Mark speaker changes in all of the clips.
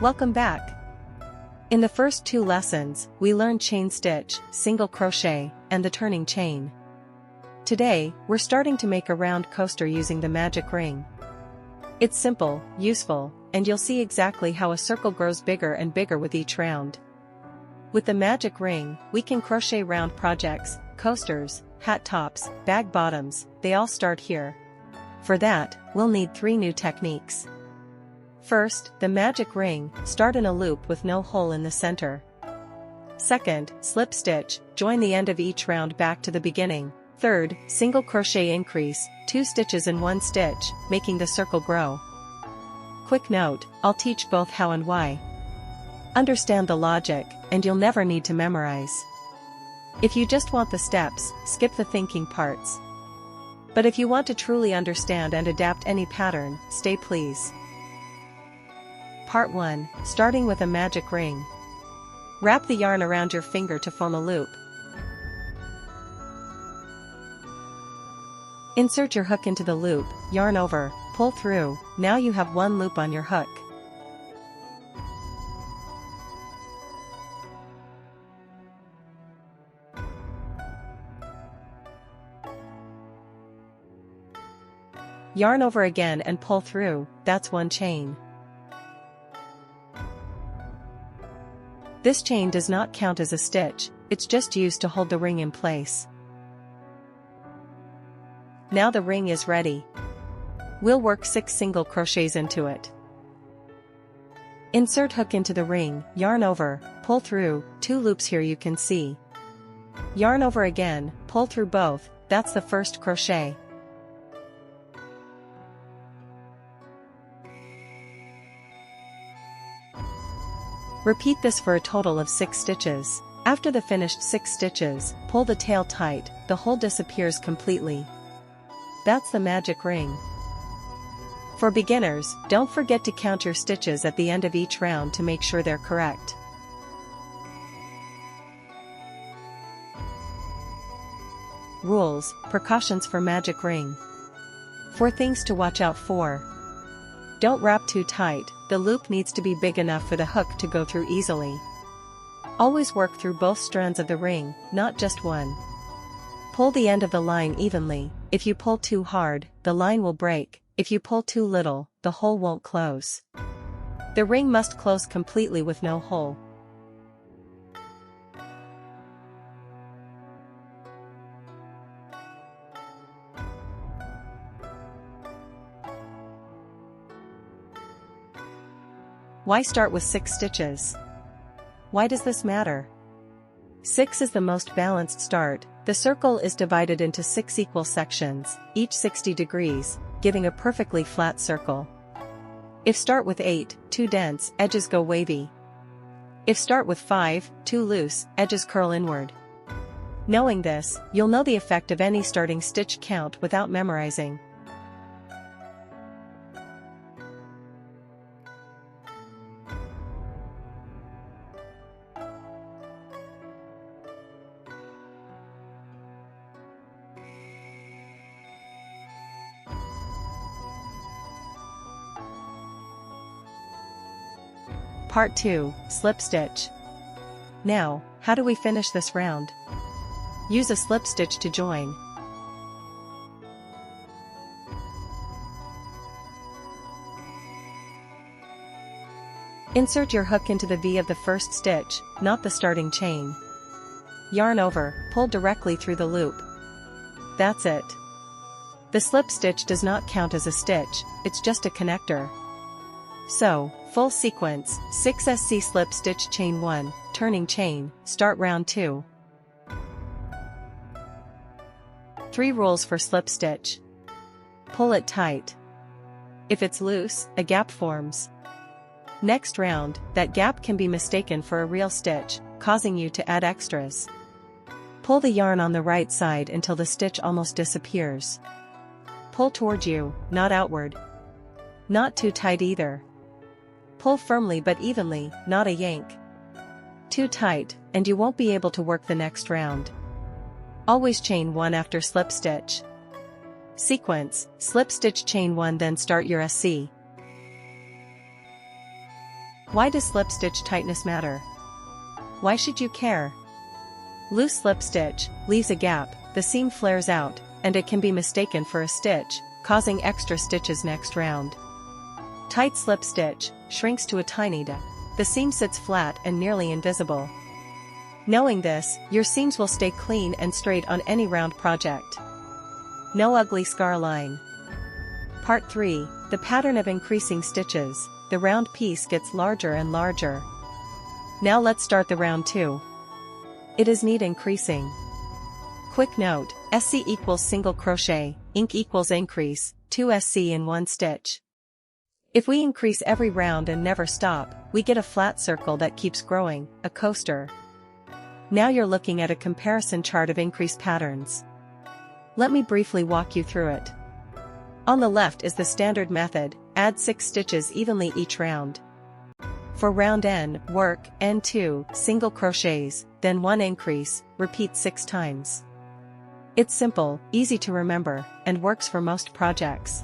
Speaker 1: Welcome back! In the first two lessons, we learned chain stitch, single crochet, and the turning chain. Today, we're starting to make a round coaster using the magic ring. It's simple, useful, and you'll see exactly how a circle grows bigger and bigger with each round. With the magic ring, we can crochet round projects, coasters, hat tops, bag bottoms, they all start here. For that, we'll need 3 new techniques. First, the magic ring, start in a loop with no hole in the center. Second, slip stitch, join the end of each round back to the beginning. Third, single crochet increase, 2 stitches in 1 stitch, making the circle grow. Quick note, I'll teach both how and why. Understand the logic, and you'll never need to memorize. If you just want the steps, skip the thinking parts. But if you want to truly understand and adapt any pattern, stay please. Part 1, starting with a magic ring. Wrap the yarn around your finger to form a loop. Insert your hook into the loop, yarn over, pull through, now you have 1 loop on your hook. Yarn over again and pull through, that's 1 chain. This chain does not count as a stitch, it's just used to hold the ring in place. Now the ring is ready. We'll work 6 single crochets into it. Insert hook into the ring, yarn over, pull through, 2 loops here you can see. Yarn over again, pull through both, that's the first crochet. Repeat this for a total of 6 stitches. After the finished 6 stitches, pull the tail tight, the hole disappears completely. That's the magic ring. For beginners, don't forget to count your stitches at the end of each round to make sure they're correct. Rules, precautions for magic ring. 4 things to watch out for. Don't wrap too tight, the loop needs to be big enough for the hook to go through easily. Always work through both strands of the ring, not just one. Pull the end of the line evenly, if you pull too hard, the line will break, if you pull too little, the hole won't close. The ring must close completely with no hole. Why start with 6 stitches? Why does this matter? 6 is the most balanced start. The circle is divided into 6 equal sections, each 60 degrees, giving a perfectly flat circle. If start with 8, too dense, edges go wavy. If start with 5, too loose, edges curl inward. Knowing this, you'll know the effect of any starting stitch count without memorizing. Part 2, slip stitch. Now, how do we finish this round? Use a slip stitch to join. Insert your hook into the V of the first stitch, not the starting chain. Yarn over, pull directly through the loop. That's it. The slip stitch does not count as a stitch, it's just a connector. So, full sequence, 6 SC slip stitch chain 1, turning chain, start round 2. 3 rules for slip stitch. Pull it tight. If it's loose, a gap forms. Next round, that gap can be mistaken for a real stitch, causing you to add extras. Pull the yarn on the right side until the stitch almost disappears. Pull toward you, not outward. Not too tight either. Pull firmly but evenly, not a yank. Too tight, and you won't be able to work the next round. Always chain 1 after slip stitch. Sequence, slip stitch chain 1 then start your SC. Why does slip stitch tightness matter? Why should you care? Loose slip stitch leaves a gap, the seam flares out, and it can be mistaken for a stitch, causing extra stitches next round. Tight slip stitch shrinks to a tiny dot. The seam sits flat and nearly invisible. Knowing this, your seams will stay clean and straight on any round project. No ugly scar line. Part 3, the pattern of increasing stitches. The round piece gets larger and larger. Now let's start the round 2. It is neat increasing. Quick note, SC equals single crochet, inc equals increase, 2 SC in 1 stitch. If we increase every round and never stop, we get a flat circle that keeps growing, a coaster. Now you're looking at a comparison chart of increase patterns. Let me briefly walk you through it. On the left is the standard method, add 6 stitches evenly each round. For round N, work N2 single crochets, then 1 increase, repeat 6 times. It's simple, easy to remember, and works for most projects.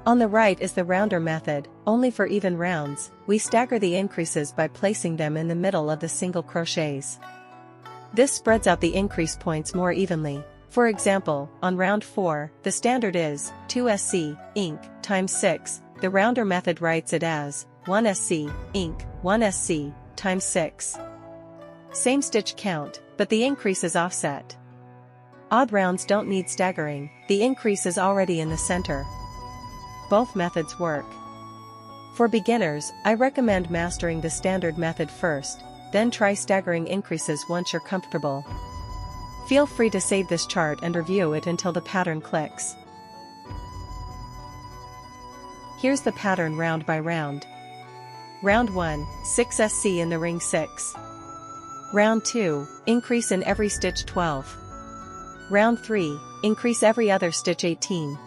Speaker 1: On the right is the rounder method, only for even rounds. We stagger the increases by placing them in the middle of the single crochets. This spreads out the increase points more evenly. For example, on round 4, the standard is 2 SC, inc, times 6, the rounder method writes it as 1 SC, inc, 1 SC, times 6. Same stitch count, but the increase is offset. Odd rounds don't need staggering, the increase is already in the center. Both methods work. For beginners, I recommend mastering the standard method first, then try staggering increases once you're comfortable. Feel free to save this chart and review it until the pattern clicks. Here's the pattern round by round. Round 1, 6 SC in the ring 6. Round 2, increase in every stitch 12. Round 3, increase every other stitch 18.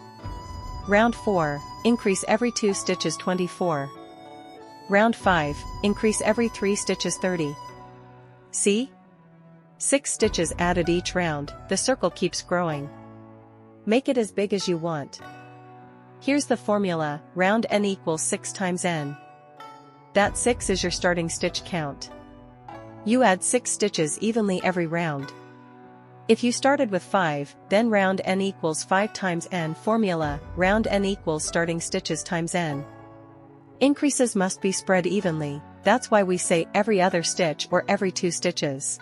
Speaker 1: Round 4, increase every 2 stitches 24. Round 5, increase every 3 stitches 30. See? 6 stitches added each round, the circle keeps growing. Make it as big as you want. Here's the formula, round N equals 6 times N. That 6 is your starting stitch count. You add 6 stitches evenly every round. If you started with 5, then round N equals 5 times N. Formula, round N equals starting stitches times N. Increases must be spread evenly, that's why we say every other stitch or every 2 stitches.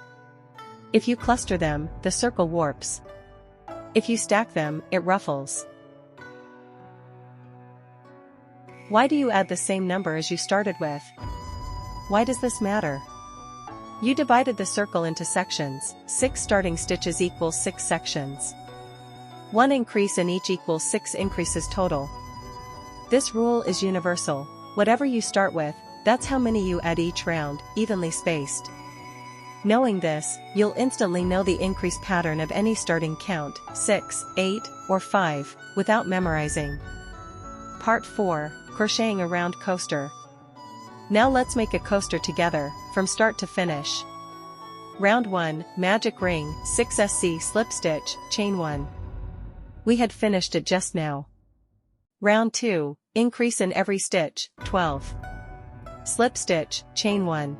Speaker 1: If you cluster them, the circle warps. If you stack them, it ruffles. Why do you add the same number as you started with? Why does this matter? You divided the circle into sections, 6 starting stitches equals 6 sections. 1 increase in each equals 6 increases total. This rule is universal. Whatever you start with, that's how many you add each round, evenly spaced. Knowing this, you'll instantly know the increase pattern of any starting count, 6, 8, or 5, without memorizing. Part 4, Crocheting a Round Coaster. Now let's make a coaster together, from start to finish. Round 1, Magic Ring, 6 SC slip stitch, chain 1. We had finished it just now. Round 2, increase in every stitch, 12. Slip stitch, chain 1.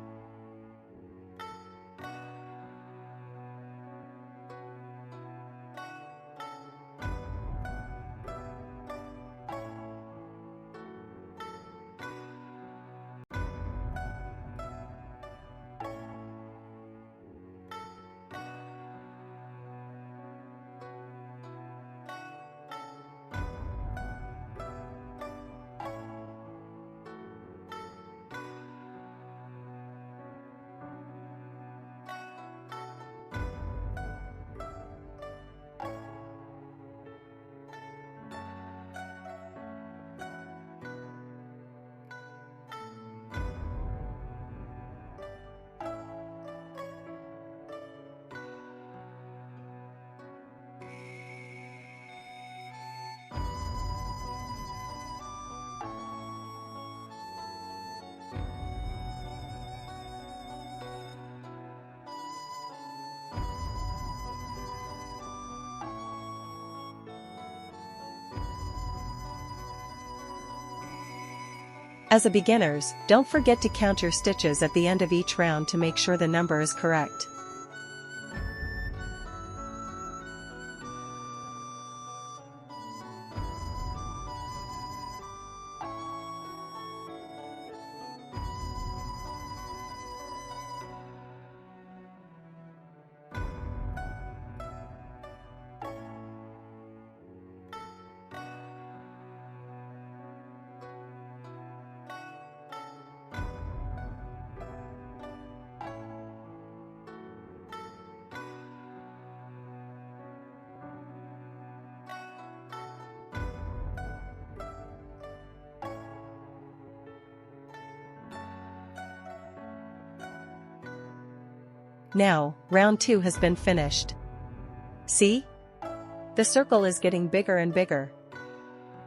Speaker 1: As a beginners, don't forget to count your stitches at the end of each round to make sure the number is correct. Now, round 2 has been finished. See? The circle is getting bigger and bigger.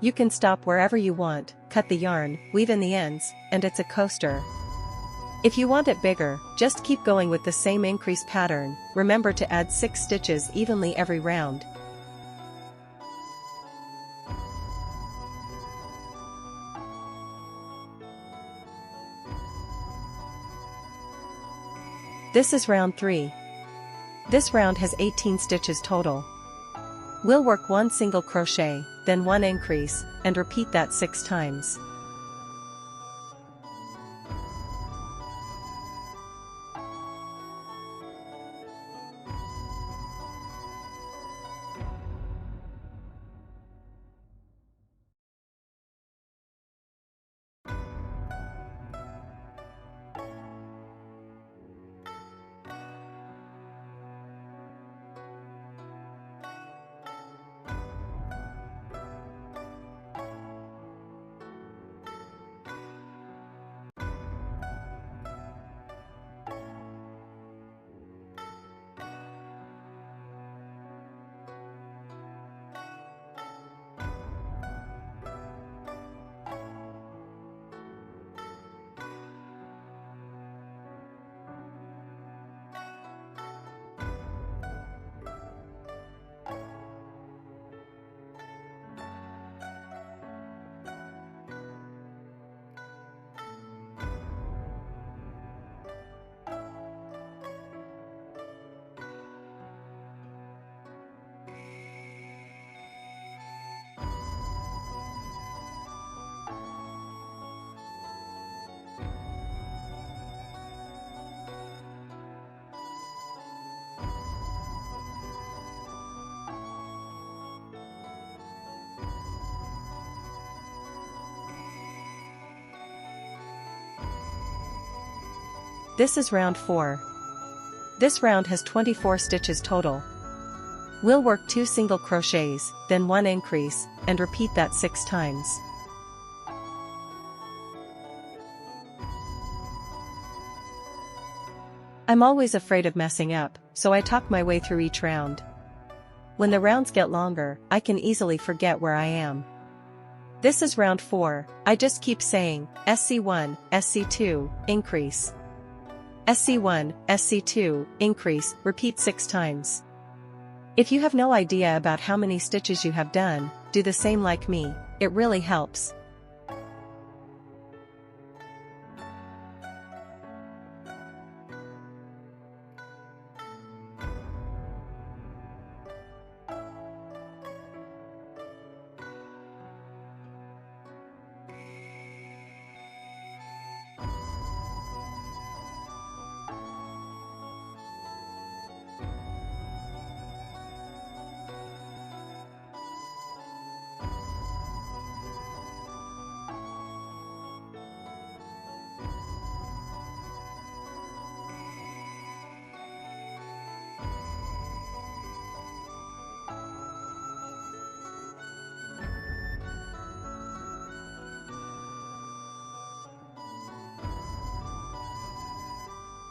Speaker 1: You can stop wherever you want, cut the yarn, weave in the ends, and it's a coaster. If you want it bigger, just keep going with the same increase pattern. Remember to add 6 stitches evenly every round. This is round 3. This round has 18 stitches total. We'll work 1 single crochet, then 1 increase, and repeat that 6 times. This is round 4. This round has 24 stitches total. We'll work 2 single crochets, then 1 increase, and repeat that 6 times. I'm always afraid of messing up, so I talk my way through each round. When the rounds get longer, I can easily forget where I am. This is round 4, I just keep saying, SC1, SC2, increase. SC1, SC2, increase, repeat 6 times. If you have no idea about how many stitches you have done, do the same like me, it really helps.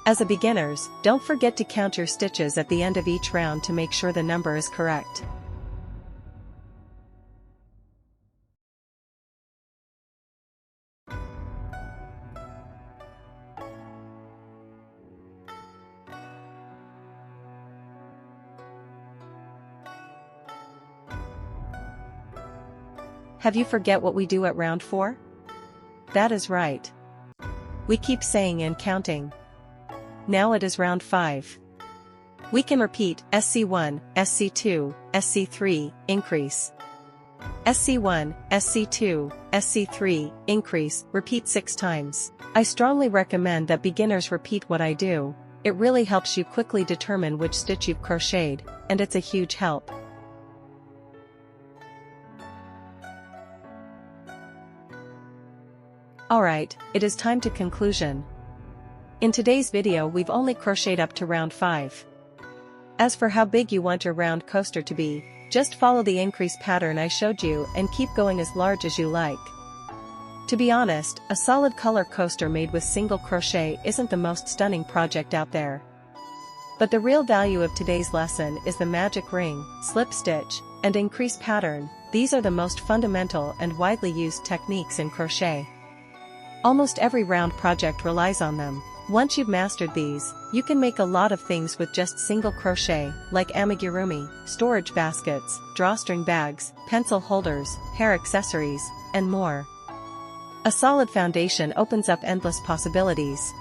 Speaker 1: As a beginners, don't forget to count your stitches at the end of each round to make sure the number is correct. Have you forget what we do at round 4? That is right. We keep saying and counting. Now it is round 5. We can repeat SC1, SC2, SC3, increase. SC1, SC2, SC3, increase, repeat 6 times. I strongly recommend that beginners repeat what I do. It really helps you quickly determine which stitch you've crocheted, and it's a huge help. Alright, it is time to conclusion. In today's video we've only crocheted up to round 5. As for how big you want your round coaster to be, just follow the increase pattern I showed you and keep going as large as you like. To be honest, a solid color coaster made with single crochet isn't the most stunning project out there. But the real value of today's lesson is the magic ring, slip stitch, and increase pattern. These are the most fundamental and widely used techniques in crochet. Almost every round project relies on them. Once you've mastered these, you can make a lot of things with just single crochet, like amigurumi, storage baskets, drawstring bags, pencil holders, hair accessories, and more. A solid foundation opens up endless possibilities.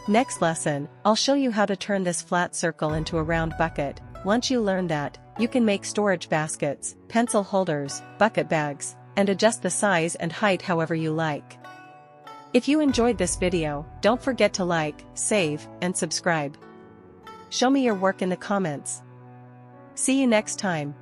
Speaker 1: Next lesson, I'll show you how to turn this flat circle into a round bucket. Once you learn that, you can make storage baskets, pencil holders, bucket bags, and adjust the size and height however you like. If you enjoyed this video, don't forget to like, save, and subscribe. Show me your work in the comments. See you next time.